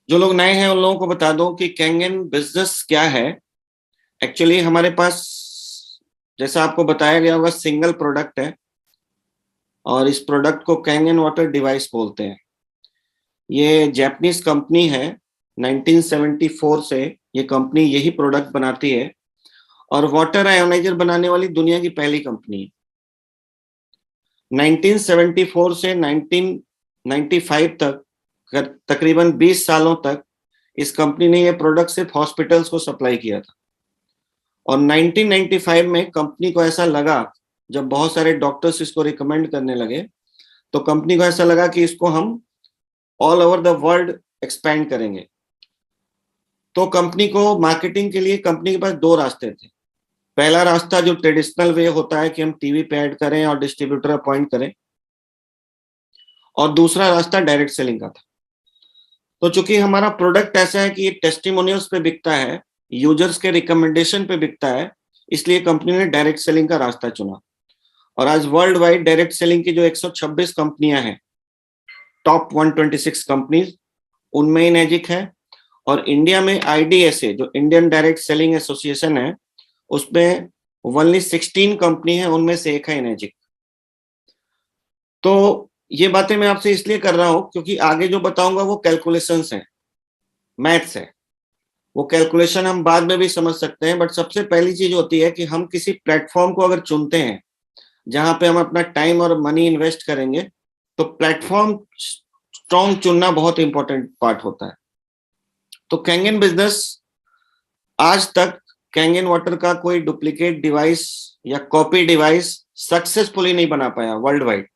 जो लोग नए हैं उन लोगों को बता दूं कि कैंगन बिजनेस क्या है। एक्चुअली हमारे पास, जैसा आपको बताया गया होगा, सिंगल प्रोडक्ट है और इस प्रोडक्ट को कैंगन वाटर डिवाइस बोलते हैं। ये जापानीज कंपनी है। 1974 से ये कंपनी यही प्रोडक्ट बनाती है और वाटर आयोनाइजर बनाने वाली दुनिया की पहली कंपनी है। 1974 से 1995 तक, तकरीबन 20 सालों तक इस कंपनी ने ये प्रोडक्ट सिर्फ हॉस्पिटल्स को सप्लाई किया था। और 1995 में कंपनी को ऐसा लगा, जब बहुत सारे डॉक्टर्स इसको रिकमेंड करने लगे, तो कंपनी को ऐसा लगा कि इसको हम all over the world expand करेंगे। तो कंपनी को मार्केटिंग के लिए कंपनी के पास दो रास्ते थे। पहला रास्ता जो ट्रेडिशनल वे होता है कि हम टीवी पे ऐड करें और डिस्ट्रीब्यूटर अपॉइंट करें, और दूसरा रास्ता डायरेक्ट सेलिंग का था। तो चूंकि हमारा प्रोडक्ट ऐसा है कि ये टेस्टिमोनियल्स पे बिकता है, यूजर्स के रिकमेंडेशन पे बिकता है, इसलिए कंपनी ने डायरेक्ट सेलिंग का रास्ता चुना। और आज वर्ल्ड वाइड डायरेक्ट सेलिंग की जो 126 कंपनियां हैं, टॉप 126 कंपनीज, उनमें इनएजिक है। और इंडिया में आईडीएसए, जो इंडियन डायरेक्ट सेलिंग एसोसिएशन है, उसमें ओनली 16 कंपनी है, उनमें से एक है इनएजिक। तो ये बातें मैं आपसे इसलिए कर रहा हूं क्योंकि आगे जो बताऊंगा वो कैलकुलेशंस हैं, मैथ्स है। वो कैलकुलेशन हम बाद में भी समझ सकते हैं, बट सबसे पहली चीज होती है कि हम किसी प्लेटफॉर्म को अगर चुनते हैं जहां पे हम अपना टाइम और मनी इन्वेस्ट करेंगे, तो प्लेटफॉर्म स्ट्रॉन्ग चुनना बहुत इंपॉर्टेंट पार्ट होता है। तो कैंगन बिजनेस आज तक, कैंगन वाटर का कोई डुप्लीकेट डिवाइस या कॉपी डिवाइस सक्सेसफुली नहीं बना पाया वर्ल्ड वाइड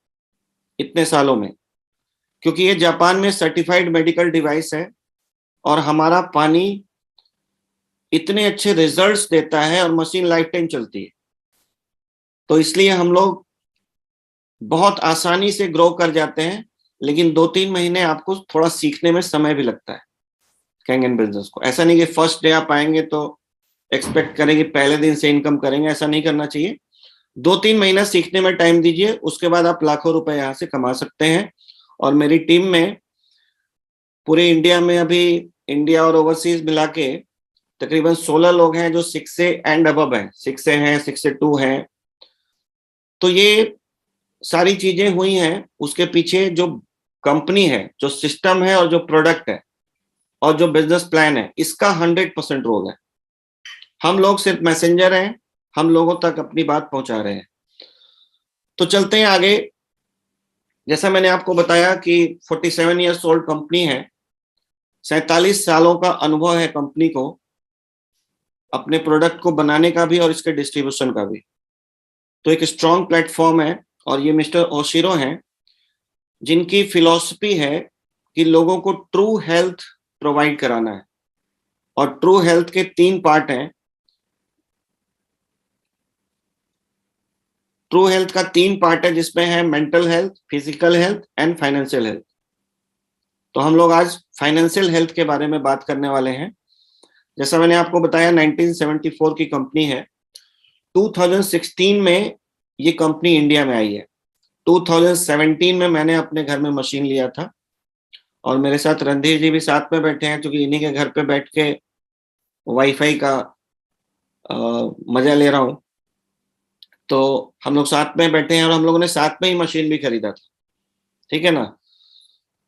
इतने सालों में, क्योंकि ये जापान में सर्टिफाइड मेडिकल डिवाइस है और हमारा पानी इतने अच्छे रिजल्ट्स देता है और मशीन लाइफ टाइम चलती है। तो इसलिए हम लोग बहुत आसानी से ग्रो कर जाते हैं, लेकिन 2-3 महीने आपको थोड़ा सीखने में समय भी लगता है कैंगन बिजनेस को। ऐसा नहीं कि फर्स्ट डे आप आएंगे तो एक्सपेक्ट करेंगे पहले दिन से इनकम करेंगे, ऐसा नहीं करना चाहिए। 2-3 महीना सीखने में टाइम दीजिए, उसके बाद आप लाखों रुपए यहाँ से कमा सकते हैं। और मेरी टीम में पूरे इंडिया में अभी, इंडिया और ओवरसीज मिला के तकरीबन 16 लोग हैं जो 6 से एंड अबव हैं, 6 से हैं, 6 से 2 हैं। तो ये सारी चीजें हुई हैं, उसके पीछे जो कंपनी है, जो सिस्टम है और जो प्रोडक्ट है और जो बिजनेस प्लान है, इसका 100% रोल है। हम लोग सिर्फ मैसेंजर हैं, हम लोगों तक अपनी बात पहुंचा रहे हैं। तो चलते हैं आगे। जैसा मैंने आपको बताया कि 47 ईयर्स ओल्ड कंपनी है, 47 सालों का अनुभव है कंपनी को अपने प्रोडक्ट को बनाने का भी और इसके डिस्ट्रीब्यूशन का भी। तो एक स्ट्रॉन्ग प्लेटफॉर्म है। और ये मिस्टर ओशिरो हैं, जिनकी फिलॉसफी है कि लोगों को ट्रू हेल्थ प्रोवाइड कराना है। और ट्रू हेल्थ के 3 पार्ट हैं। ट्रू हेल्थ का 3 पार्ट है, जिसमें है mental health, physical health and financial health. तो हम लोग आज फाइनेंशियल हेल्थ के बारे में बात करने वाले हैं। जैसा मैंने आपको बताया, 1974 की कंपनी है। 2016 में ये कंपनी इंडिया में आई है। 2017 में मैंने अपने घर में मशीन लिया था और मेरे साथ रणधीर जी भी साथ में बैठे हैं, क्योंकि इन्हीं के घर पे बैठ के वाईफाई का मजा ले रहा हूँ। तो हम लोग साथ में बैठे हैं और हम लोगों ने साथ में ही मशीन भी खरीदा था, ठीक है ना।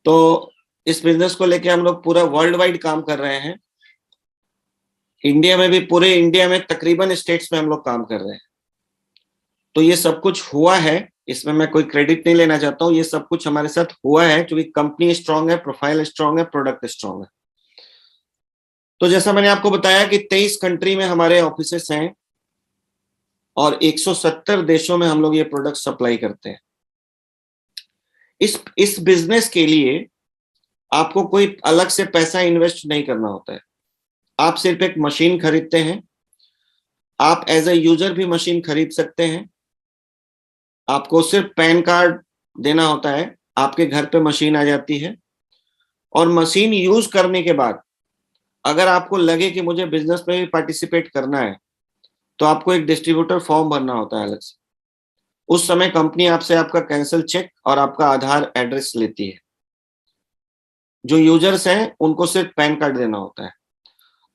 तो इस बिजनेस को लेके हम लोग पूरा वर्ल्ड वाइड काम कर रहे हैं। इंडिया में भी, पूरे इंडिया में तकरीबन स्टेट्स में हम लोग काम कर रहे हैं। तो ये सब कुछ हुआ है, इसमें मैं कोई क्रेडिट नहीं लेना चाहता हूँ। ये सब कुछ हमारे साथ हुआ है क्योंकि कंपनी स्ट्रांग है, प्रोफाइल स्ट्रांग है, प्रोडक्ट स्ट्रांग है। तो जैसा मैंने आपको बताया कि 23 कंट्री में हमारे ऑफिसेस हैं और 170 देशों में हम लोग ये प्रोडक्ट सप्लाई करते हैं। इस बिजनेस के लिए आपको कोई अलग से पैसा इन्वेस्ट नहीं करना होता है। आप सिर्फ एक मशीन खरीदते हैं। आप एज ए यूजर भी मशीन खरीद सकते हैं। आपको सिर्फ पैन कार्ड देना होता है, आपके घर पे मशीन आ जाती है। और मशीन यूज करने के बाद अगर आपको लगे कि मुझे बिजनेस में भी पार्टिसिपेट करना है, तो आपको एक डिस्ट्रीब्यूटर फॉर्म भरना होता है अलग से। उस समय कंपनी आपसे आपका कैंसिल चेक और आपका आधार एड्रेस लेती है। जो यूजर्स हैं उनको सिर्फ पैन कार्ड देना होता है।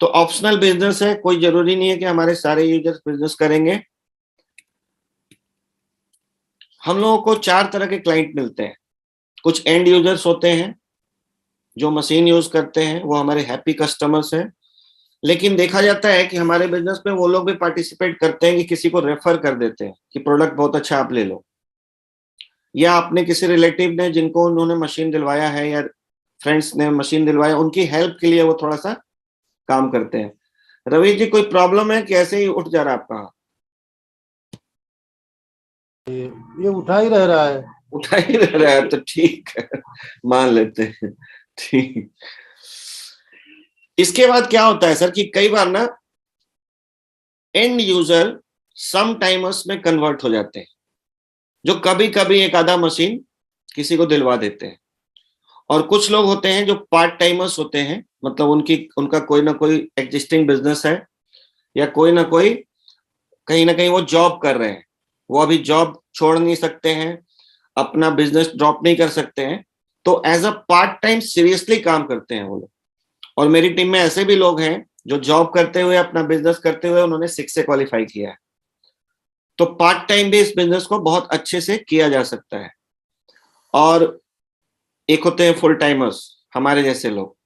तो ऑप्शनल बिजनेस है, कोई जरूरी नहीं है कि हमारे सारे यूजर्स बिजनेस करेंगे। हम लोगों को 4 तरह के क्लाइंट मिलते हैं। कुछ एंड यूजर्स होते हैं जो मशीन यूज करते हैं, वो हमारे हैप्पी कस्टमर्स हैं। लेकिन देखा जाता है कि हमारे बिजनेस में वो लोग भी पार्टिसिपेट करते हैं कि किसी को रेफर कर देते हैं कि प्रोडक्ट बहुत अच्छा आप ले लो, या आपने किसी रिलेटिव ने जिनको उन्होंने मशीन दिलवाया है या फ्रेंड्स ने मशीन दिलवाया, उनकी हेल्प के लिए वो थोड़ा सा काम करते हैं। रवि जी, कोई प्रॉब्लम है कि ऐसे ही उठ जा रहा है आपका? ये उठा ही रह रहा है। उठा ही रह रहा है तो ठीक है, मान लेते हैं, ठीक। इसके बाद क्या होता है सर कि कई बार ना एंड यूजर सम टाइमर्स में कन्वर्ट हो जाते हैं, जो कभी कभी एक आधा मशीन किसी को दिलवा देते हैं। और कुछ लोग होते हैं जो पार्ट टाइमर्स होते हैं, मतलब उनका कोई ना कोई एग्जिस्टिंग बिजनेस है, या कोई ना कोई कहीं ना कहीं वो जॉब कर रहे हैं, वो अभी जॉब छोड़ नहीं सकते हैं, अपना बिजनेस ड्रॉप नहीं कर सकते हैं, तो as a part time seriously काम करते हैं वो लोग। और मेरी टीम में ऐसे भी लोग हैं जो जॉब करते हुए, अपना बिजनेस करते हुए उन्होंने 6 से क्वालिफाई किया है। तो पार्ट टाइम भी इस बिजनेस को बहुत अच्छे से किया जा सकता है। और एक होते हैं फुल टाइमर्स, हमारे जैसे लोग।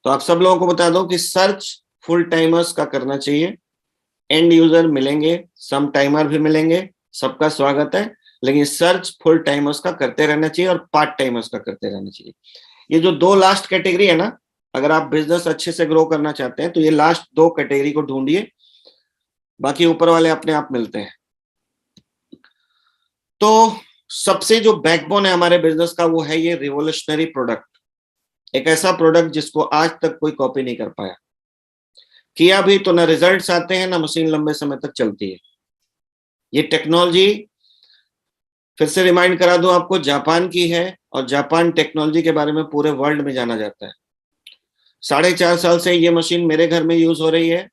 तो आप सब लोगों को बता दो कि सर्च फुल टाइमर्स का करना चाहिए। एंड यूजर मिलेंगे, सम टाइमर भी मिलेंगे, सबका स्वागत है, लेकिन सर्च फुल टाइमर्स का करते रहना चाहिए और पार्ट टाइमर्स का करते रहना चाहिए। ये जो 2 लास्ट कैटेगरी है ना, अगर आप बिजनेस अच्छे से ग्रो करना चाहते हैं तो ये लास्ट 2 कैटेगरी को ढूंढिए, बाकी ऊपर वाले अपने आप मिलते हैं। तो सबसे जो बैकबोन है हमारे बिजनेस का, वो है ये रिवोल्यूशनरी प्रोडक्ट। एक ऐसा प्रोडक्ट जिसको आज तक कोई कॉपी नहीं कर पाया, किया भी तो ना रिजल्ट्स आते हैं, ना मशीन लंबे समय तक चलती है। ये टेक्नोलॉजी, फिर से रिमाइंड करा दूं आपको, जापान की है, और जापान टेक्नोलॉजी के बारे में पूरे वर्ल्ड में जाना जाता है। 4.5 साल से ये मशीन मेरे घर में यूज हो रही है।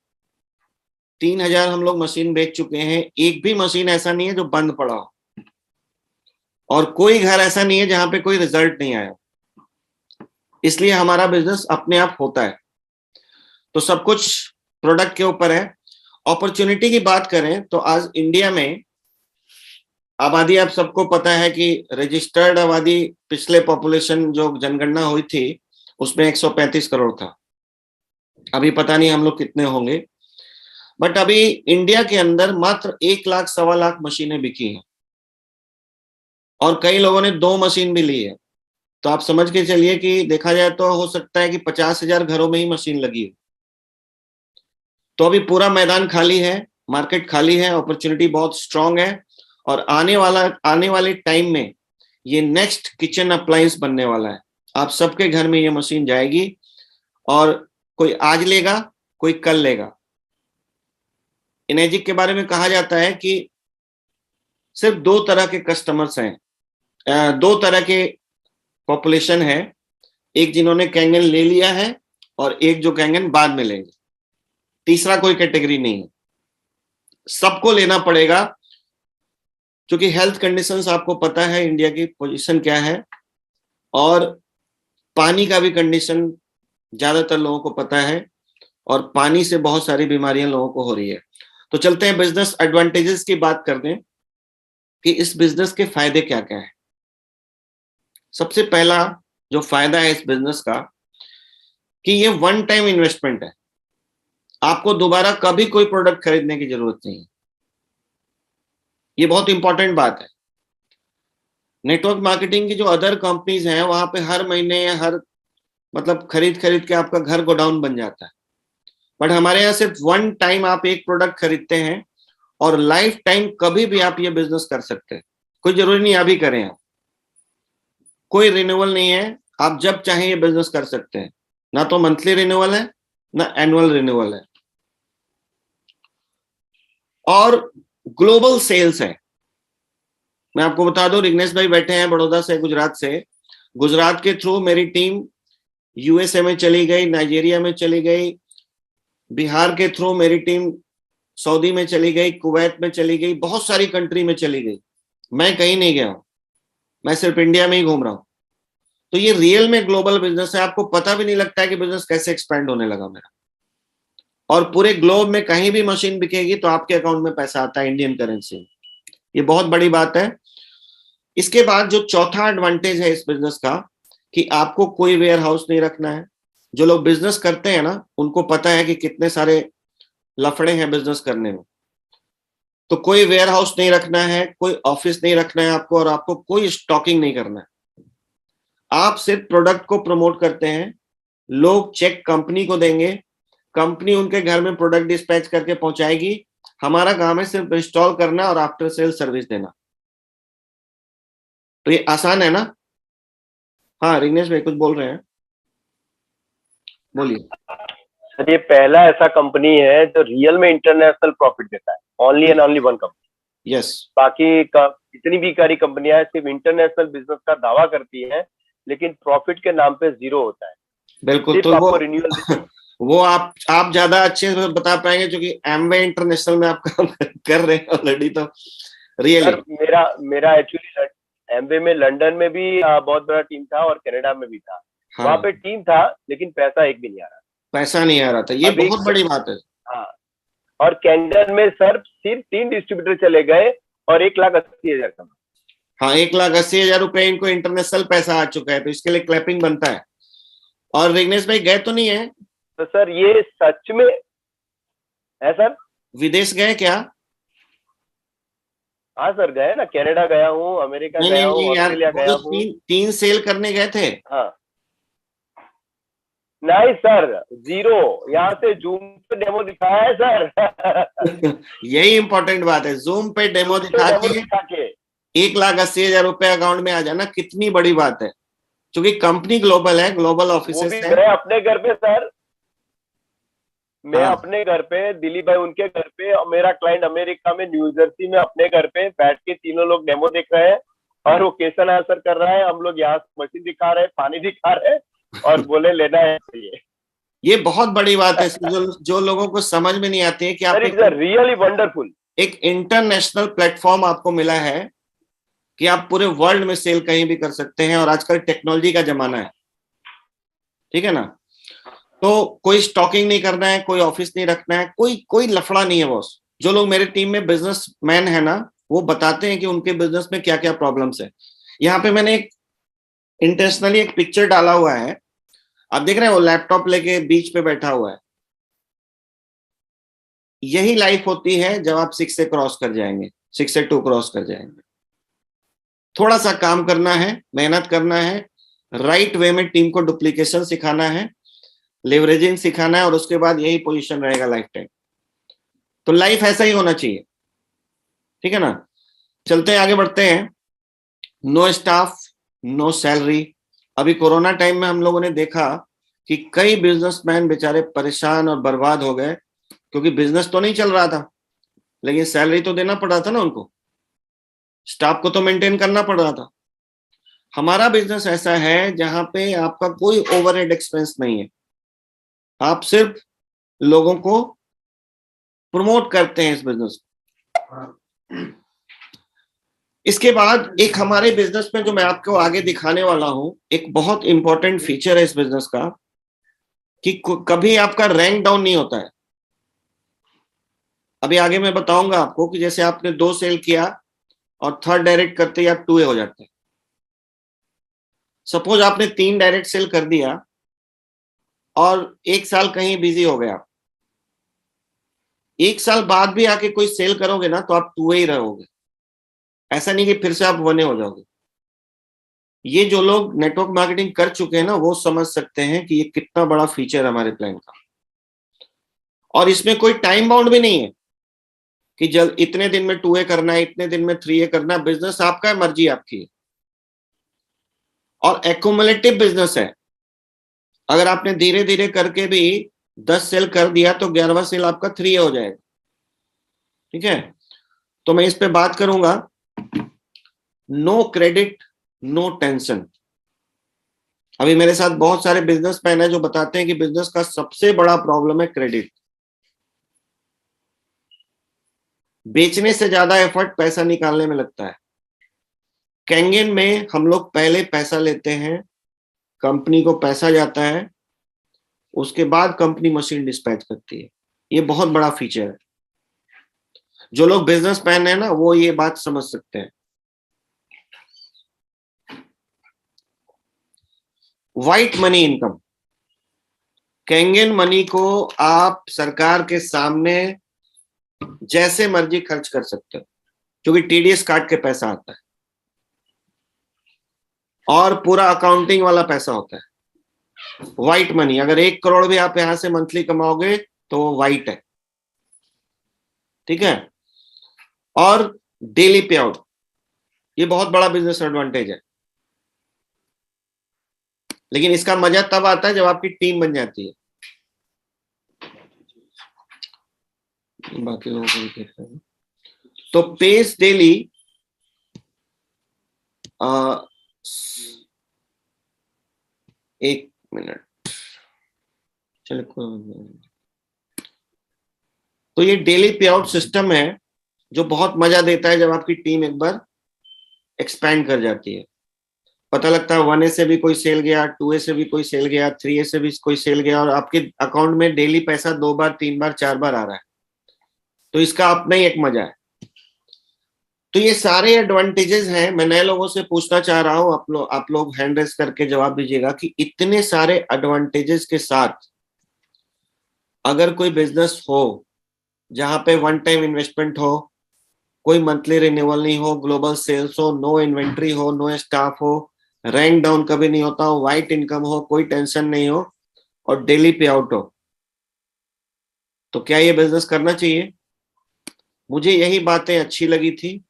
3,000 हम लोग मशीन बेच चुके हैं। एक भी मशीन ऐसा नहीं है जो बंद पड़ा हो, और कोई घर ऐसा नहीं है जहां पे कोई रिजल्ट नहीं आया। इसलिए हमारा बिजनेस अपने आप होता है। तो सब कुछ प्रोडक्ट के ऊपर है। अपॉर्चुनिटी की बात करें तो आज इंडिया में आबादी, आप सबको पता है कि रजिस्टर्ड आबादी, पिछले पॉपुलेशन जो जनगणना हुई थी उसमें 135 करोड़ था। अभी पता नहीं हम लोग कितने होंगे, बट अभी इंडिया के अंदर मात्र 1 लाख 1.25 लाख मशीनें बिकी हैं, और कई लोगों ने 2 मशीन भी ली है। तो आप समझ के चलिए कि देखा जाए तो हो सकता है कि 50,000 घरों में ही मशीन लगी हो। तो अभी पूरा मैदान खाली है, मार्केट खाली है, अपॉर्चुनिटी बहुत स्ट्रांग है। और आने वाले टाइम में ये नेक्स्ट किचन अप्लायंस बनने वाला है। आप सबके घर में ये मशीन जाएगी, और कोई आज लेगा, कोई कल लेगा। इनेजिक के बारे में कहा जाता है कि सिर्फ 2 तरह के कस्टमर्स हैं, 2 तरह के पॉपुलेशन है। एक जिन्होंने कैंगन ले लिया है, और एक जो कैंगन बाद में लेंगे। तीसरा कोई कैटेगरी नहीं है, सबको लेना पड़ेगा, क्योंकि हेल्थ कंडीशंस आपको पता है इंडिया की पोजीशन क्या है, और पानी का भी कंडीशन ज्यादातर लोगों को पता है, और पानी से बहुत सारी बीमारियां लोगों को हो रही है। तो चलते हैं बिजनेस एडवांटेजेस की बात करते हैं कि इस बिजनेस के फायदे क्या क्या है। सबसे पहला जो फायदा है इस बिजनेस का, कि ये वन टाइम इन्वेस्टमेंट है। आपको दोबारा कभी कोई प्रोडक्ट खरीदने की जरूरत नहीं है। ये बहुत इंपॉर्टेंट बात है। नेटवर्क मार्केटिंग की जो अदर कंपनीज हैं, वहां पे हर महीने या हर मतलब खरीद खरीद के आपका घर गोडाउन बन जाता है। बट हमारे यहाँ सिर्फ वन टाइम आप एक प्रोडक्ट खरीदते हैं, और लाइफ टाइम कभी भी आप ये बिजनेस कर सकते हैं। कोई जरूरी नहीं अभी करें आप, कोई रिन्यूअल नहीं है, आप जब चाहें ये बिजनेस कर सकते हैं। ना तो मंथली रिन्यूअल है, ना एनुअल रिन्यूअल है, और ग्लोबल सेल्स है। मैं आपको बता दूं, रिग्नेश भाई बैठे हैं बड़ौदा से, गुजरात से। गुजरात के थ्रू मेरी टीम यूएसए में चली गई, नाइजीरिया में चली गई। बिहार के थ्रू मेरी टीम सऊदी में चली गई, कुवैत में चली गई, बहुत सारी कंट्री में चली गई। मैं कहीं नहीं गया हूं, मैं सिर्फ इंडिया में ही घूम रहा हूं। तो ये रियल में ग्लोबल बिजनेस है, आपको पता भी नहीं लगता है कि बिजनेस कैसे एक्सपेंड होने लगा मेरा। और पूरे ग्लोब में कहीं भी मशीन बिकेगी तो आपके अकाउंट में पैसा आता है इंडियन करेंसी। ये बहुत बड़ी बात है। इसके बाद जो चौथा एडवांटेज है इस बिजनेस का, कि आपको कोई वेयर हाउस नहीं रखना है। जो लोग बिजनेस करते हैं ना, उनको पता है कि कितने सारे लफड़े हैं बिजनेस करने में। तो कोई वेयर हाउस नहीं रखना है, कोई ऑफिस नहीं रखना है आपको, और आपको कोई स्टॉकिंग नहीं करना है। आप सिर्फ प्रोडक्ट को प्रमोट करते हैं, लोग चेक कंपनी को देंगे, कंपनी उनके घर में प्रोडक्ट डिस्पैच करके पहुंचाएगी। हमारा काम है सिर्फ इंस्टॉल करना और आफ्टर सेल सर्विस देना। तो ये आसान है ना? हाँ रिग्नेश भाई कुछ बोल रहे हैं, बोलिए। सर ये पहला ऐसा कंपनी है जो रियल में इंटरनेशनल प्रॉफिट देता है, only and only one company. Yes. बाकी जितनी भी सारी कंपनियां सिर्फ इंटरनेशनल बिजनेस का दावा करती हैं, लेकिन प्रॉफिट के नाम पे जीरो होता है। बिल्कुल। तो वो रिन्यूअल वो आप ज्यादा अच्छे से बता पाएंगे, क्योंकि एमवे इंटरनेशनल में आप काम कर रहे हैं ऑलरेडी। तो रियली मेरा एक्चुअली एमवे में लंदन में भी बहुत बड़ा टीम था और कनाडा में भी था। हाँ। वहां पे टीम था लेकिन पैसा एक भी नहीं आ रहा। पैसा नहीं आ रहा था, ये बहुत बड़ी बात है। हाँ, और कैंगन में सर सिर्फ 3 डिस्ट्रीब्यूटर चले गए और 1,80,000 का। हाँ 1,80,000 रुपए इनको इंटरनेशनल पैसा आ चुका है, तो इसके लिए क्लैपिंग बनता है। और रिग्नेश भाई गए तो नहीं है? तो सर ये सच में है सर? विदेश गए क्या? हाँ सर गए ना, कनाडा गया हूँ, अमेरिका गया हूँ, ऑस्ट्रेलिया गया हूँ। तीन सेल करने गए थे? हाँ नहीं सर, जीरो। यहाँ से जूम पे डेमो दिखाया है सर। यही इंपॉर्टेंट बात है, जूम पे डेमो दिखा के 1,80,000 रुपए अकाउंट में आ जाना कितनी बड़ी बात है। क्योंकि कंपनी ग्लोबल है, ग्लोबल ऑफिस है। मैं अपने घर पे सर, मैं अपने घर पे, दिलीप भाई उनके घर पे, और मेरा क्लाइंट अमेरिका में न्यू जर्सी में अपने घर पे बैठ के तीनों लोग डेमो देख रहे हैं और वो क्वेश्चन आंसर कर रहा है। हम लोग यहाँ मशीन दिखा रहे हैं, पानी दिखा रहे हैं और बोले लेना है ये बहुत बड़ी बात है। जो लोगों को समझ में नहीं आती है कि आप रियली वंडरफुल एक इंटरनेशनल प्लेटफॉर्म आपको मिला है कि आप पूरे वर्ल्ड में सेल कहीं भी कर सकते हैं। और आजकल टेक्नोलॉजी का जमाना है, ठीक है ना? तो कोई स्टॉकिंग नहीं करना है, कोई ऑफिस नहीं रखना है, कोई लफड़ा नहीं है बॉस। जो लोग मेरे टीम में बिजनेसमैन है ना, वो बताते हैं कि उनके बिजनेस में क्या क्या प्रॉब्लम्स है। यहाँ पे मैंने एक इंटेंशनली एक पिक्चर डाला हुआ है, आप देख रहे हैं, वो लैपटॉप लेके बीच पे बैठा हुआ है। यही लाइफ होती है जब आप 6 से क्रॉस कर जाएंगे, 6 से 2 क्रॉस कर जाएंगे। थोड़ा सा काम करना है, मेहनत करना है, राइट वे में टीम को डुप्लीकेशन सिखाना है, लेवरेजिंग सिखाना है, और उसके बाद यही पोजीशन रहेगा लाइफ टाइम। तो लाइफ ऐसा ही होना चाहिए, ठीक है ना? चलते हैं, आगे बढ़ते हैं। No staff, no salary. अभी कोरोना टाइम में हम लोगों ने देखा कि कई बिजनेसमैन बेचारे परेशान और बर्बाद हो गए, क्योंकि बिजनेस तो नहीं चल रहा था, लेकिन सैलरी तो देना पड़ रहा था ना उनको, स्टाफ को तो मेंटेन करना पड़ रहा था। हमारा बिजनेस ऐसा है जहां पे आपका कोई ओवरहेड एक्सपेंस नहीं है, आप सिर्फ लोगों को प्रमोट करते हैं इस बिजनेस। इसके बाद एक हमारे बिजनेस में जो मैं आपको आगे दिखाने वाला हूं, एक बहुत इंपॉर्टेंट फीचर है इस बिजनेस का, कि कभी आपका रैंक डाउन नहीं होता है। अभी आगे मैं बताऊंगा आपको कि जैसे आपने 2 सेल किया और 3rd डायरेक्ट करते ही आप 2A हो जाते हैं। सपोज आपने 3 डायरेक्ट सेल कर दिया और 1 साल कहीं बिजी हो गया, 1 साल बाद भी आके कोई सेल करोगे ना तो आप 2A ही रहोगे। ऐसा नहीं कि फिर से आप 1A हो जाओगे। ये जो लोग नेटवर्क मार्केटिंग कर चुके हैं ना, वो समझ सकते हैं कि ये कितना बड़ा फीचर है हमारे प्लान का। और इसमें कोई टाइम बाउंड भी नहीं है कि जब इतने दिन में 2A करना है, इतने दिन में 3A करना है। बिजनेस आपका है, मर्जी आपकी है। और एक्युमुलेटिव बिजनेस है। अगर आपने धीरे धीरे करके भी 10 सेल कर दिया तो 11वां सेल आपका 3A हो जाएगा, ठीक है? तो मैं इस पे बात करूंगा। No credit, no tension. अभी मेरे साथ बहुत सारे बिजनेसमैन हैं जो बताते हैं कि बिजनेस का सबसे बड़ा प्रॉब्लम है क्रेडिट। बेचने से ज्यादा एफर्ट पैसा निकालने में लगता है। कैंगन में हम लोग पहले पैसा लेते हैं, कंपनी को पैसा जाता है, उसके बाद कंपनी मशीन डिस्पैच करती है। ये बहुत बड़ा फीचर है। जो लोग बिजनेस मैन है ना, वो ये बात समझ सकते हैं। White money income, Kangen money को आप सरकार के सामने जैसे मर्जी खर्च कर सकते हो, क्योंकि टीडीएस काट के पैसा आता है और पूरा अकाउंटिंग वाला पैसा होता है। व्हाइट मनी, अगर 1 करोड़ भी आप यहां से मंथली कमाओगे तो वो व्हाइट है, ठीक है। और डेली पे आउट, ये बहुत बड़ा बिजनेस एडवांटेज है, लेकिन इसका मजा तब आता है जब आपकी टीम बन जाती है। बाकी लोगों को भी देख रहे हैं। तो पेस डेली, एक मिनट, चलो। तो ये डेली पे आउट सिस्टम है जो बहुत मजा देता है जब आपकी टीम एक बार एक्सपैंड कर जाती है। पता लगता है 1A से भी कोई सेल गया, 2A से भी कोई सेल गया, 3A से भी कोई सेल गया, और आपके अकाउंट में डेली पैसा 2 बार 3 बार 4 बार आ रहा है। तो इसका अपना ही एक मजा है। तो ये सारे एडवांटेजेस हैं। मैं नए लोगों से पूछना चाह रहा हूं, आप लोग हैंड रेस करके जवाब दीजिएगा कि इतने सारे एडवांटेजेस के साथ अगर कोई बिजनेस हो जहां पे 1 टाइम इन्वेस्टमेंट हो, कोई मंथली रिन्यूअल नहीं हो, ग्लोबल सेल्स हो, नो इन्वेंट्री हो, नो स्टाफ हो, रैंक डाउन कभी नहीं होता हो, व्हाइट इनकम हो, कोई टेंशन नहीं हो, और डेली पे आउट हो, तो क्या ये बिजनेस करना चाहिए? मुझे यही बातें अच्छी लगी थी,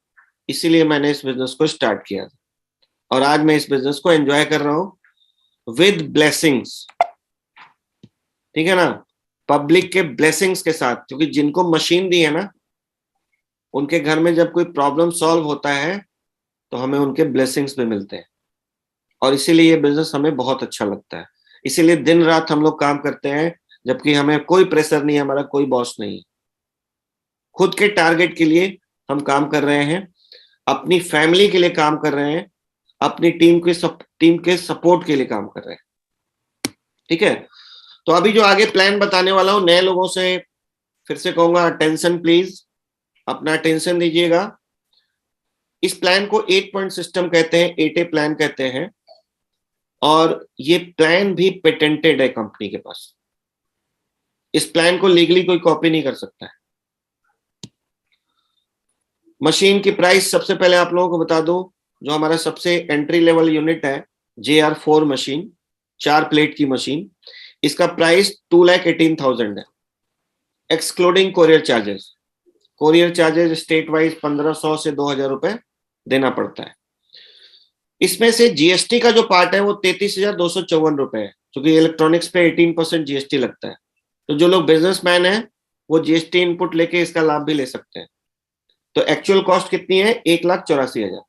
इसीलिए मैंने इस बिजनेस को स्टार्ट किया था, और आज मैं इस बिजनेस को एंजॉय कर रहा हूं विद ब्लेसिंग्स, ठीक है ना, पब्लिक के ब्लेसिंग्स के साथ। क्योंकि जिनको मशीन दी है ना, उनके घर में जब कोई प्रॉब्लम सॉल्व होता है तो हमें उनके ब्लेसिंग्स भी मिलते हैं, और इसीलिए ये बिजनेस हमें बहुत अच्छा लगता है। इसीलिए दिन रात हम लोग काम करते हैं, जबकि हमें कोई प्रेशर नहीं है, हमारा कोई बॉस नहीं है। खुद के टारगेट के लिए हम काम कर रहे हैं, अपनी फैमिली के लिए काम कर रहे हैं, अपनी टीम के सपोर्ट के लिए काम कर रहे हैं, ठीक है। तो अभी जो आगे प्लान बताने वाला हूं, नए लोगों से फिर से कहूंगा, अटेंशन प्लीज, अपना अटेंशन दीजिएगा। इस प्लान को 8 पॉइंट सिस्टम कहते हैं, 8A प्लान कहते हैं, और ये प्लान भी पेटेंटेड है कंपनी के पास। इस प्लान को लीगली कोई कॉपी नहीं कर सकता है। मशीन की प्राइस सबसे पहले आप लोगों को बता दूं, जो हमारा सबसे एंट्री लेवल यूनिट है, JR4 मशीन, 4 प्लेट की मशीन, इसका प्राइस 2,18,000 है, excluding courier charges. Courier charges state wise 1,500 से 2,000 रुपए देना पड़ता है। इसमें से जीएसटी का जो पार्ट है वो 33,254 रुपए है, क्योंकि इलेक्ट्रॉनिक्स पे 18% जीएसटी लगता है। तो जो लोग बिजनेसमैन है वो जीएसटी इनपुट लेके इसका लाभ भी ले सकते हैं। तो एक्चुअल कॉस्ट कितनी है? 1,84,000।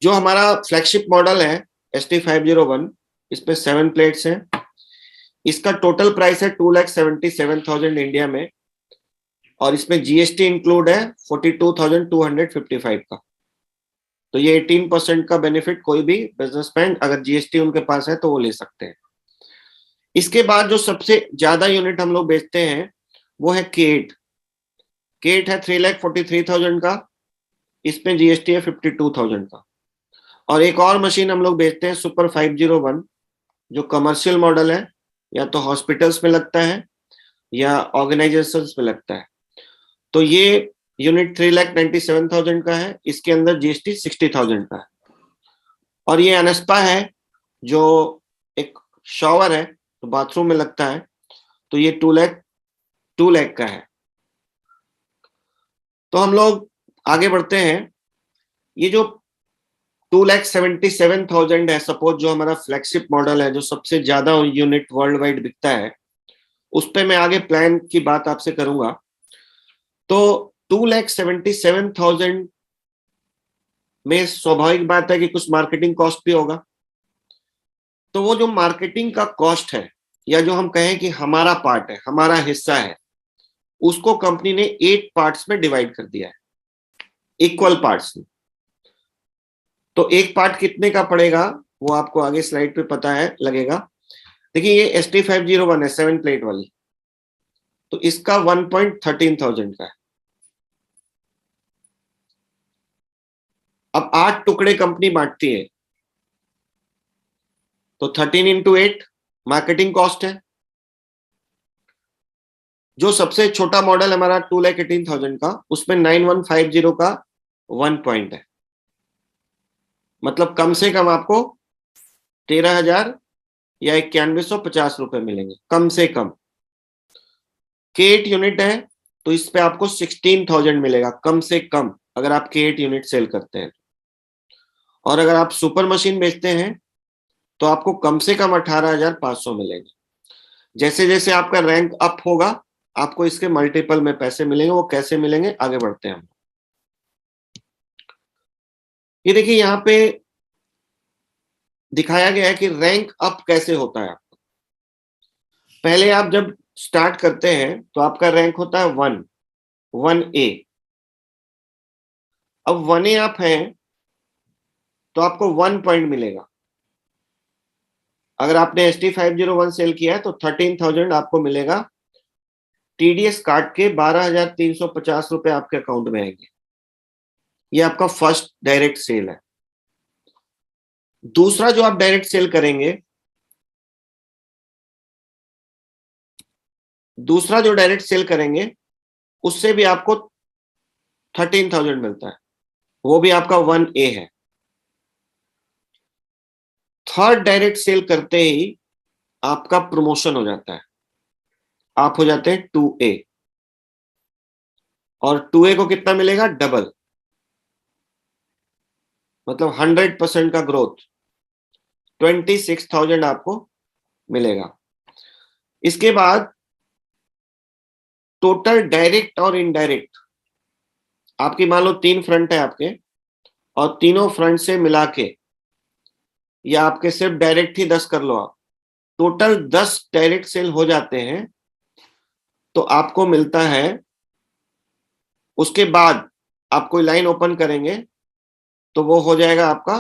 जो हमारा फ्लैगशिप मॉडल है ST501, इसमें 7 प्लेट्स हैं, इसका टोटल प्राइस है 2,77,000 इंडिया में, और इसमें जीएसटी इंक्लूड है 42,255 का। तो ये 18% का बेनिफिट कोई भी बिजनेसमैन अगर जीएसटी उनके पास है तो वो ले सकते हैं। इसके बाद जो सबसे ज्यादा यूनिट हम लोग बेचते हैं वो है K8। K8 है 3,43,000 का, इसमें जीएसटी है 52,000 का। और एक और मशीन हम लोग बेचते हैं सुपर 501, जो कमर्शियल मॉडल है, या तो हॉस्पिटल्स में लगता है या ऑर्गेनाइजेशंस में लगता है। तो ये यूनिट 3,97,000 का है, इसके अंदर जीएसटी 60,000 का है। और ये अनस्पा है, जो एक शॉवर है, तो बाथरूम में लगता है, तो ये 2 लाख का है। तो हम लोग आगे बढ़ते हैं। ये जो 2,77,000 है, सपोज जो हमारा फ्लैगशिप मॉडल है, जो सबसे ज्यादा यूनिट वर्ल्ड वाइड बिकता है, उस पर मैं आगे प्लान की बात आपसे करूंगा। तो 2,77,000 में स्वाभाविक बात है कि कुछ मार्केटिंग कॉस्ट भी होगा। तो वो जो मार्केटिंग का कॉस्ट है, या जो हम कहें कि हमारा पार्ट है, हमारा हिस्सा है, उसको कंपनी ने 8 पार्ट्स में डिवाइड कर दिया है, इक्वल पार्ट्स में। तो एक पार्ट कितने का पड़ेगा? वो आपको आगे स्लाइड पे पता है लगेगा। देखिए ये ST501 है 7 प्लेट वाली, तो इसका 1.13,000 का है। अब 8 टुकड़े कंपनी बांटती है, तो 13 into 8 मार्केटिंग कॉस्ट है। जो सबसे छोटा मॉडल हमारा 2,18,000 का, उसमें 9150 का 1 पॉइंट है, मतलब कम से कम आपको 13,000 या 9150 रुपए मिलेंगे कम से कम। K8 यूनिट है तो इस पे आपको 16,000 मिलेगा कम से कम, अगर आप K8 यूनिट सेल करते हैं। और अगर आप सुपर मशीन बेचते हैं तो आपको कम से कम 18,500 मिलेंगे। जैसे जैसे आपका रैंक अप होगा आपको इसके मल्टीपल में पैसे मिलेंगे। वो कैसे मिलेंगे आगे बढ़ते हैं हम। ये देखिए यहाँ पे दिखाया गया है कि रैंक अप कैसे होता है आपका। पहले आप जब स्टार्ट करते हैं तो आपका रैंक होता है 1A। अब 1A आप हैं तो आपको 1 पॉइंट मिलेगा। अगर आपने ST501 सेल किया है तो 13,000 आपको मिलेगा। TDS काट के 12,350 रुपए आपके अकाउंट में आएंगे। ये आपका फर्स्ट डायरेक्ट सेल है। दूसरा जो आप डायरेक्ट सेल करेंगे, उससे भी आपको 13,000 मिलता है, वो भी आपका 1A है। थर्ड डायरेक्ट सेल करते ही आपका प्रमोशन हो जाता है, आप हो जाते हैं 2A। और 2A को कितना मिलेगा? डबल, मतलब 100% का ग्रोथ, 26,000 आपको मिलेगा। इसके बाद टोटल डायरेक्ट और इनडायरेक्ट, आपकी मान लो 3 फ्रंट है आपके, और तीनों फ्रंट से मिला के, या आपके सिर्फ डायरेक्ट ही 10 कर लो आप, टोटल 10 डायरेक्ट सेल हो जाते हैं तो आपको मिलता है। उसके बाद आप कोई लाइन ओपन करेंगे तो वो हो जाएगा आपका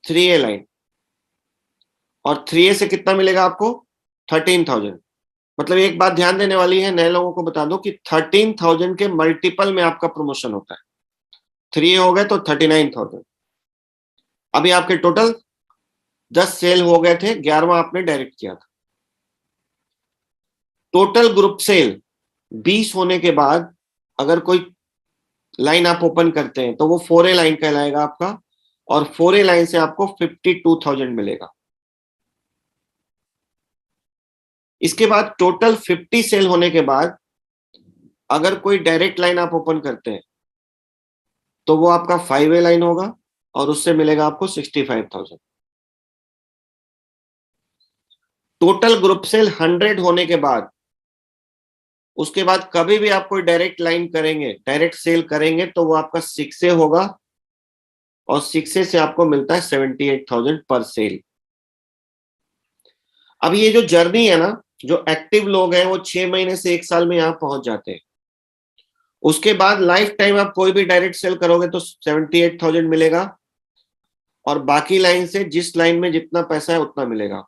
3A लाइन, और 3A से कितना मिलेगा आपको? 13,000। मतलब एक बात ध्यान देने वाली है, नए लोगों को बता दो कि 13,000 के मल्टीपल में आपका प्रमोशन होता है। 3A हो गए तो 39,000। अभी आपके टोटल 10 सेल हो गए थे, 11वां आपने डायरेक्ट किया था। टोटल ग्रुप सेल 20 होने के बाद अगर कोई लाइन आप ओपन करते हैं तो वो 4A लाइन कहलाएगा आपका, और 4A लाइन से आपको 52,000 मिलेगा। इसके बाद टोटल 50 सेल होने के बाद अगर कोई डायरेक्ट लाइन आप ओपन करते हैं तो वो आपका 5A लाइन होगा, और उससे मिलेगा आपको 65,000। टोटल ग्रुप सेल 100 होने के बाद, उसके बाद कभी भी आप कोई डायरेक्ट लाइन करेंगे, डायरेक्ट सेल करेंगे, तो वो आपका 6A होगा, और 6A से आपको मिलता है 78,000 पर सेल। अब ये जो जर्नी है ना, जो एक्टिव लोग हैं वो 6 महीने से 1 साल में यहां पहुंच जाते हैं। उसके बाद लाइफ टाइम आप कोई भी डायरेक्ट सेल करोगे तो 78,000 मिलेगा, और बाकी लाइन से जिस लाइन में जितना पैसा है उतना मिलेगा।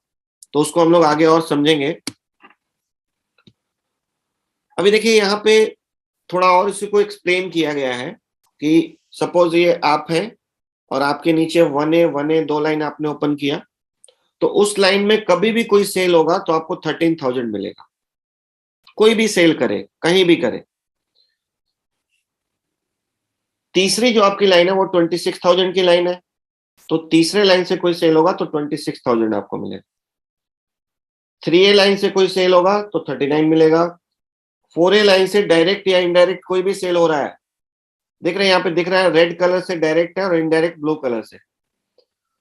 तो उसको हम लोग आगे और समझेंगे। अभी देखिए यहाँ पे थोड़ा और इसी को एक्सप्लेन किया गया है कि सपोज ये आप हैं और आपके नीचे 1A 2 लाइन आपने ओपन किया, तो उस लाइन में कभी भी कोई सेल होगा तो आपको 13,000 मिलेगा। कोई भी सेल करे, कहीं भी करे। तीसरी जो आपकी लाइन है वो 26,000 की लाइन है, तो तीसरे लाइन से कोई सेल होगा तो 26,000 आपको मिलेगा। 3A लाइन से कोई सेल होगा तो 39 मिलेगा। 4A लाइन से डायरेक्ट या इनडायरेक्ट कोई भी सेल हो रहा है, देख रहे हैं यहाँ पे दिख रहा है रेड कलर से डायरेक्ट है और इनडायरेक्ट ब्लू कलर से।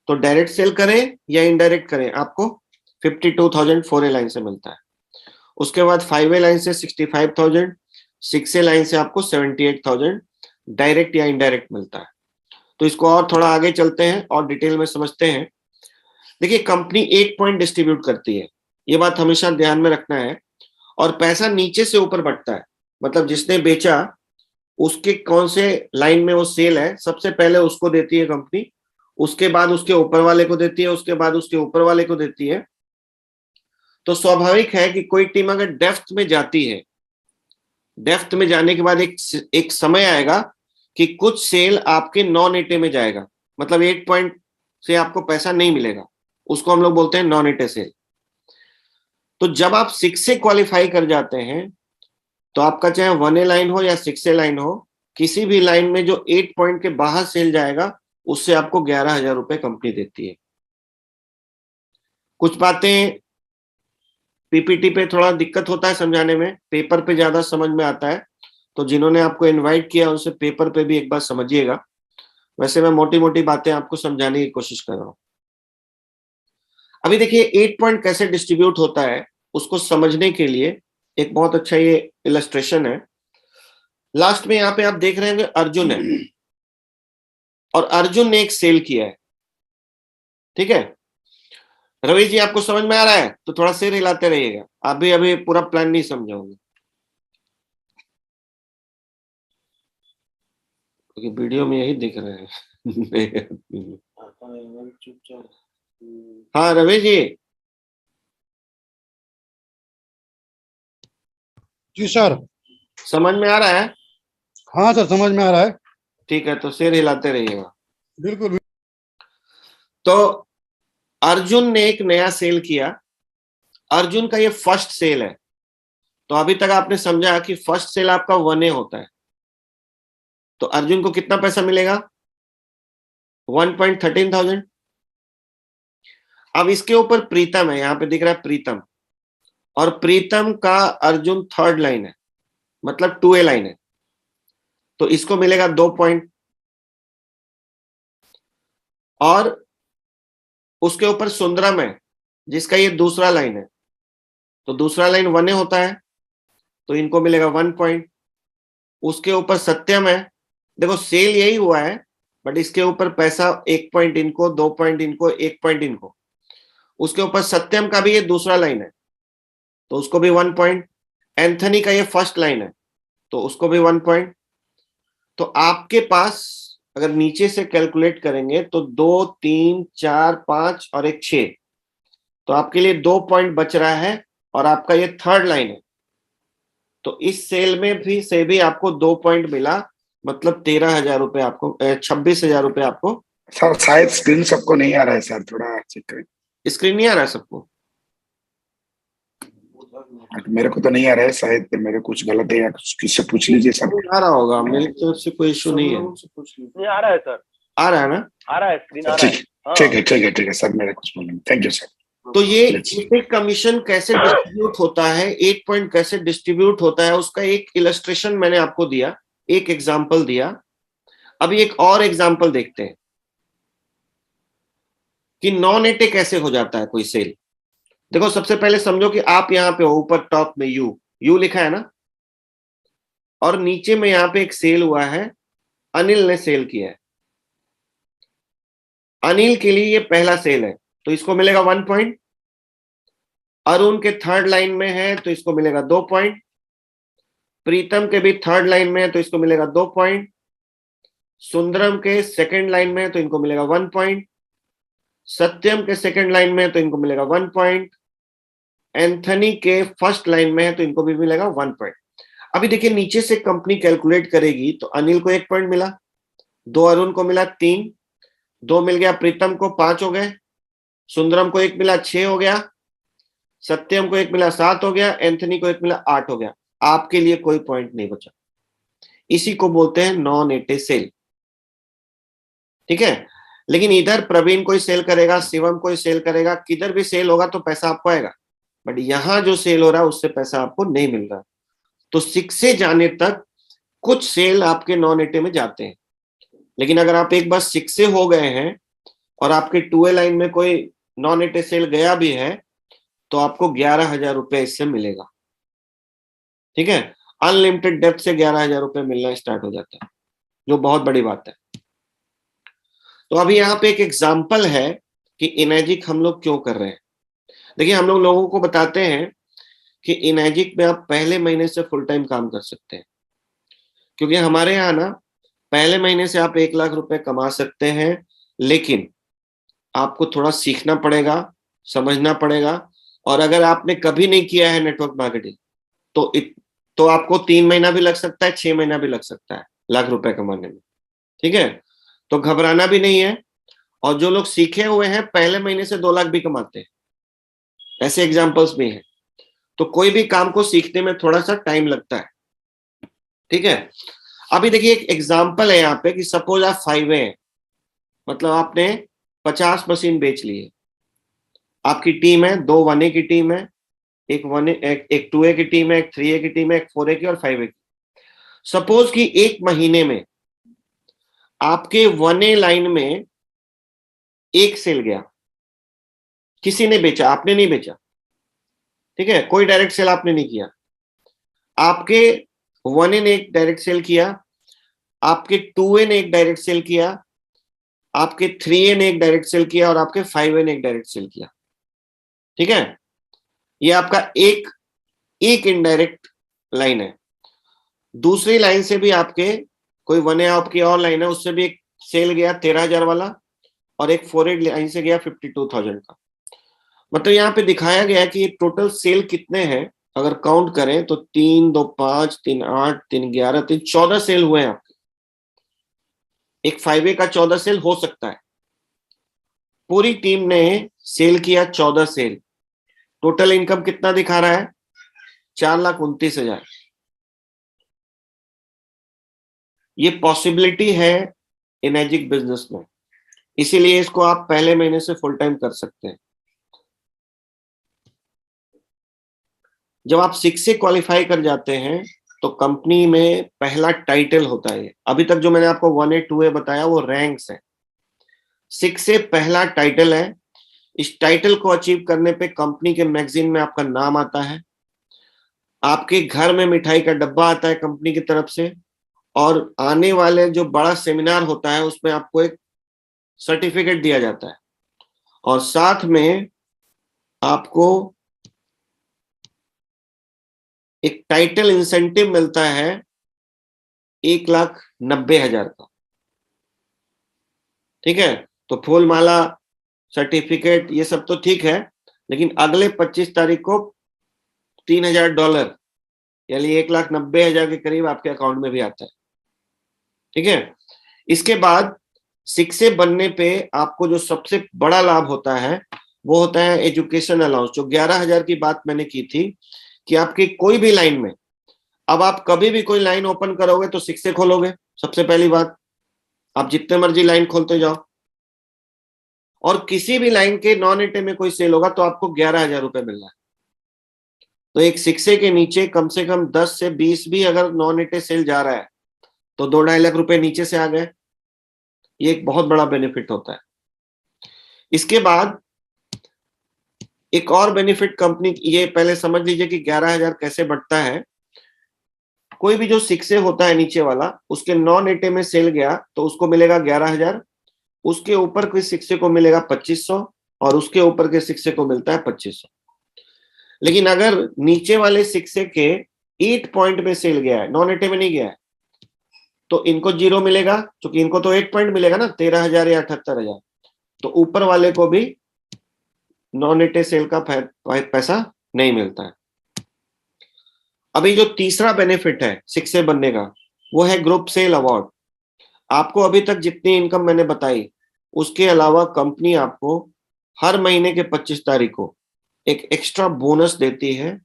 तो डायरेक्ट सेल करें या इनडायरेक्ट करें, आपको 52,000 4A लाइन से मिलता है। उसके बाद 5A लाइन से 65,000, 6A लाइन से आपको 78,000 डायरेक्ट या इनडायरेक्ट मिलता है। तो इसको और थोड़ा आगे चलते हैं और डिटेल में समझते हैं। देखिए कंपनी 1 पॉइंट डिस्ट्रीब्यूट करती है, ये बात हमेशा ध्यान में रखना है, और पैसा नीचे से ऊपर बढ़ता है। मतलब जिसने बेचा उसके कौन से लाइन में वो सेल है, सबसे पहले उसको देती है कंपनी, उसके बाद उसके ऊपर वाले को देती है, उसके बाद उसके ऊपर वाले को देती है। तो स्वाभाविक है कि कोई टीम अगर डेप्थ में जाती है, डेप्थ में जाने के बाद एक समय आएगा कि कुछ सेल आपके नॉन एटे में जाएगा, मतलब 8 पॉइंट से आपको पैसा नहीं मिलेगा, उसको हम लोग बोलते हैं नॉन एटे सेल। तो जब आप 6 से क्वालिफाई कर जाते हैं, तो आपका चाहे 1A लाइन हो या 6A लाइन हो, किसी भी लाइन में जो 8 पॉइंट के बाहर सेल जाएगा, उससे आपको 11,000 रुपए कंपनी देती है। कुछ बातें पीपीटी पे थोड़ा दिक्कत होता है समझाने में, पेपर पे ज्यादा समझ में आता है, तो जिन्होंने आपको इनवाइट किया उनसे पेपर पे भी एक बार समझिएगा। वैसे मैं मोटी मोटी बातें आपको समझाने की कोशिश कर रहा हूं। अभी देखिए 8 पॉइंट कैसे डिस्ट्रीब्यूट होता है, उसको समझने के लिए एक बहुत अच्छा ये इलस्ट्रेशन है। लास्ट में यहाँ पे आप देख रहे हैं अर्जुन है, और अर्जुन ने एक सेल किया है, ठीक है। रवि जी आपको समझ में आ रहा है तो थोड़ा सिर हिलाते रहिएगा, आप भी अभी पूरा प्लान नहीं समझोगे, क्योंकि वीडियो में यही दिख रहे हैं। हाँ रवि जी। जी सर। समझ में आ रहा है? हाँ सर, समझ में आ रहा है। ठीक है, तो सिर हिलाते रहिएगा। बिल्कुल। तो अर्जुन ने एक नया सेल किया, अर्जुन का ये फर्स्ट सेल है। तो अभी तक आपने समझा कि फर्स्ट सेल आपका 1A होता है, तो अर्जुन को कितना पैसा मिलेगा? 1.13,000। अब इसके ऊपर प्रीतम है, यहाँ पे दिख रहा है प्रीतम, और प्रीतम का अर्जुन थर्ड लाइन है, मतलब 2A लाइन है, तो इसको मिलेगा 2 पॉइंट। और उसके ऊपर सुंदरम है, जिसका ये दूसरा लाइन है, तो दूसरा लाइन 1A होता है, तो इनको मिलेगा 1 पॉइंट। उसके ऊपर सत्यम है, देखो सेल यही हुआ है, बट इसके ऊपर पैसा 1 पॉइंट इनको, 2 पॉइंट इनको, 1 पॉइंट इनको। उसके ऊपर सत्यम का भी ये दूसरा लाइन है, तो उसको भी 1 पॉइंट। एंथनी का ये फर्स्ट लाइन है, तो उसको भी 1 पॉइंट। तो आपके पास अगर नीचे से कैलकुलेट करेंगे तो 2, 3, 4, 5 और एक 6, तो आपके लिए 2 पॉइंट बच रहा है, और आपका ये थर्ड लाइन है, तो इस सेल में भी आपको 2 पॉइंट मिला, मतलब 13,000 रुपए आपको, 26,000 रुपए आपको। सर शायद स्क्रीन सबको नहीं आ रहा है सर, थोड़ा चेक करें। स्क्रीन नहीं आ रहा है सबको? मेरे को तो नहीं आ रहा है, शायद मेरे कुछ गलत है या किससे पूछ लीजिए सर। आ रहा होगा, मेरी तरफ से कोई इशू नहीं है। नहीं आ रहा है सर, आ रहा है ना? आ रहा है, स्क्रीन आ रहा है। ठीक हाँ। ठीक है ठीक है ठीक है सर, मेरे कुछ प्रॉब्लम। Thank you sir. तो ये कमीशन कैसे डिस्ट्रीब्यूट होता है, 8 पॉइंट कैसे डिस्ट्रीब्यूट होता है, उसका एक इलस्ट्रेशन मैंने आपको दिया, एक एग्जांपल दिया। अभी एक और एग्जांपल देखते हैं कि नॉन एटे कैसे हो जाता है कोई सेल। देखो सबसे पहले समझो कि आप यहाँ पे हो, ऊपर टॉप में यू लिखा है ना, और नीचे में यहाँ पे एक सेल हुआ है, अनिल ने सेल किया है। अनिल के लिए ये पहला सेल है, तो इसको मिलेगा 1 पॉइंट। अरुण के थर्ड लाइन में है, तो इसको मिलेगा 2 पॉइंट। प्रीतम के भी थर्ड लाइन में है, तो इसको मिलेगा 2 पॉइंट। सुंदरम के सेकंड लाइन में है, तो इनको मिलेगा 1 पॉइंट। सत्यम के सेकंड लाइन में है, तो इनको मिलेगा 1 पॉइंट। एंथनी के फर्स्ट लाइन में है, तो इनको भी मिलेगा 1 पॉइंट। अभी देखिए नीचे से कंपनी कैलकुलेट करेगी, तो अनिल को 1 पॉइंट मिला, 2 अरुण को मिला 3, 2 मिल गया प्रीतम को 5 हो गए, सुंदरम को 1 मिला 6 हो गया, सत्यम को 1 मिला 7 हो गया, एंथनी को 1 मिला 8 हो गया। आपके लिए कोई पॉइंट नहीं बचा। इसी को बोलते हैं नॉन एटे सेल, ठीक है। लेकिन इधर प्रवीण कोई सेल करेगा, शिवम कोई सेल करेगा, किधर भी सेल होगा तो पैसा आपको आएगा, बट यहां जो सेल हो रहा है उससे पैसा आपको नहीं मिल रहा। तो 6 से जाने तक कुछ सेल आपके नॉन एटे में जाते हैं, लेकिन अगर आप एक बार 6 से हो गए हैं और आपके 2A लाइन में कोई नॉन एटे सेल गया भी है, तो आपको 11,000 रुपए इससे मिलेगा, ठीक है। अनलिमिटेड डेप्थ से 11,000 रुपए मिलना स्टार्ट हो जाता है, जो बहुत बड़ी बात है। तो अभी यहाँ पे एक एग्जाम्पल है कि इनैजिक हम लोग क्यों कर रहे हैं। देखिए हम लोग लोगों को बताते हैं कि इनैजिक में आप पहले महीने से फुल टाइम काम कर सकते हैं, क्योंकि हमारे यहाँ ना पहले महीने से आप 1 लाख रुपए कमा सकते हैं, लेकिन आपको थोड़ा सीखना पड़ेगा, समझना पड़ेगा। और अगर आपने कभी नहीं किया है नेटवर्क मार्केटिंग तो आपको 3 महीना भी लग सकता है, 6 महीना भी लग सकता है लाख रुपए कमाने में। ठीक है, तो घबराना भी नहीं है। और जो लोग सीखे हुए हैं पहले महीने से 2 लाख भी कमाते हैं, ऐसे एग्जाम्पल्स भी हैं। तो कोई भी काम को सीखने में थोड़ा सा टाइम लगता है। ठीक है, अभी देखिए एक एग्जाम्पल है यहाँ पे कि सपोज आप 5 हैं, मतलब आपने 50 मशीन बेच ली है। आपकी टीम है, 2 1A की टीम है, एक 2A की टीम है, एक 3A की टीम है, एक 4A की और 5A की। सपोज कि एक महीने में आपके 1A लाइन में एक सेल गया, किसी ने बेचा, आपने नहीं बेचा। ठीक है, कोई डायरेक्ट सेल आपने नहीं किया। आपके 1A ने एक डायरेक्ट सेल किया, आपके 2A ने एक डायरेक्ट सेल किया, आपके 3A ने एक डायरेक्ट सेल किया और आपके 5A ने एक डायरेक्ट सेल किया। ठीक है, ये आपका एक इनडायरेक्ट लाइन है। दूसरी लाइन से भी आपके कोई 1A आपकी और लाइन है, उससे भी एक सेल गया 13,000 वाला और एक 4A लाइन से गया 52,000 का। मतलब यहाँ पे दिखाया गया है कि टोटल सेल कितने हैं। अगर काउंट करें तो 3 2 5 3 8 3 11 3 14 सेल हुए हैं आपके। एक 5A का 14 सेल हो सकता है। पूरी टीम ने सेल किया 14 सेल। टोटल इनकम कितना दिखा रहा है? 4,29,000। ये पॉसिबिलिटी है इनएजिक बिजनेस में, इसीलिए इसको आप पहले महीने से फुल टाइम कर सकते हैं। जब आप 6 से क्वालिफाई कर जाते हैं तो कंपनी में पहला टाइटल होता है। अभी तक जो मैंने आपको 1A 2A बताया वो रैंक्स है। 6 से पहला टाइटल है। इस टाइटल को अचीव करने पे कंपनी के मैगजीन में आपका नाम आता है, आपके घर में मिठाई का डब्बा आता है कंपनी की तरफ से, और आने वाले जो बड़ा सेमिनार होता है उसमें आपको एक सर्टिफिकेट दिया जाता है, और साथ में आपको एक टाइटल इंसेंटिव मिलता है 1,90,000 का। ठीक है, तो फूल माला, सर्टिफिकेट, ये सब तो ठीक है, लेकिन अगले 25 तारीख को $3,000 यानी 1,90,000 के करीब आपके अकाउंट में भी आता है। ठीक है, इसके बाद 6 से बनने पे आपको जो सबसे बड़ा लाभ होता है वो होता है एजुकेशन अलाउंस। जो 11,000 की बात मैंने की थी कि आपकी कोई भी लाइन में, अब आप कभी भी कोई लाइन ओपन करोगे तो 6 से खोलोगे। सबसे पहली बात, आप जितने मर्जी लाइन खोलते जाओ, और किसी भी लाइन के नॉन एटे में कोई सेल होगा तो आपको 11,000 रुपए मिल रहा है। तो एक 6 के नीचे कम से कम 10 से 20 भी अगर नॉन एटे सेल जा रहा है तो 2-2.5 लाख रुपए नीचे से आ गए। ये एक बहुत बड़ा बेनिफिट होता है। इसके बाद एक और बेनिफिट कंपनी, ये पहले समझ लीजिए कि 11,000 कैसे बढ़ता है। कोई भी जो 6 से होता है नीचे वाला, उसके नॉन एटे में सेल गया तो उसको मिलेगा 11,000, उसके ऊपर के 6 को मिलेगा 2,500 और उसके ऊपर के 6 को मिलता है 2,500। लेकिन अगर नीचे वाले 6 के 8 पॉइंट में सेल गया है, नॉन एटे में नहीं गया है, तो इनको 0 मिलेगा, क्योंकि इनको तो 8 पॉइंट मिलेगा ना, 13,000 या 78,000। तो ऊपर वाले को भी नॉन एटे सेल का पैसा नहीं मिलता है। अभी जो तीसरा बेनिफिट है 6 से बनने का, वो है ग्रुप सेल अवार्ड। आपको अभी तक जितनी इनकम मैंने बताई, उसके अलावा कंपनी आपको हर महीने के 25 तारीख को एक एक्स्ट्रा बोनस देती है।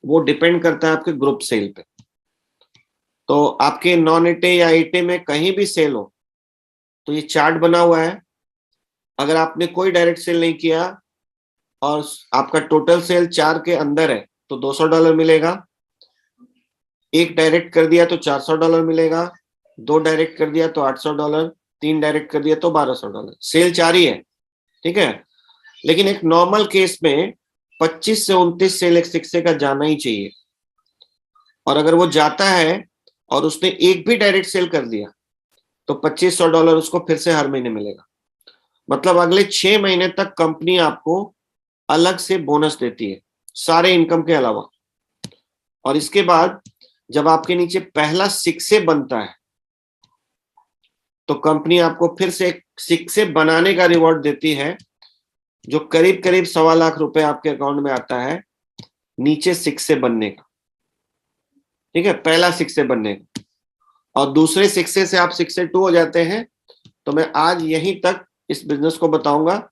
वो डिपेंड करता है आपके ग्रुप सेल पे। तो आपके नॉन एटे या एटे में कहीं भी सेल हो तो ये चार्ट बना हुआ है। अगर आपने कोई डायरेक्ट सेल नहीं किया और आपका टोटल सेल 4 के अंदर है तो $200 मिलेगा। एक डायरेक्ट कर दिया तो $400 मिलेगा, 2 डायरेक्ट कर दिया तो $800, 3 डायरेक्ट कर दिया तो $1,200। सेल 4 ही है। ठीक है, लेकिन एक नॉर्मल केस में 25 से 29 सेल एक 6 का जाना ही चाहिए। और अगर वो जाता है और उसने एक भी डायरेक्ट सेल कर दिया तो $2,500 उसको फिर से हर महीने मिलेगा। मतलब अगले 6 महीने तक कंपनी आपको अलग से बोनस देती है, सारे इनकम के अलावा। और इसके बाद जब आपके नीचे पहला 6 बनता है तो कंपनी आपको फिर से एक 6 बनाने का रिवॉर्ड देती है, जो करीब करीब 1.25 लाख रुपए आपके अकाउंट में आता है नीचे 6 बनने का। ठीक है, पहला 6 बनने का, और दूसरे 6 से आप 6 से 2 हो जाते हैं। तो मैं आज यहीं तक इस बिजनेस को बताऊंगा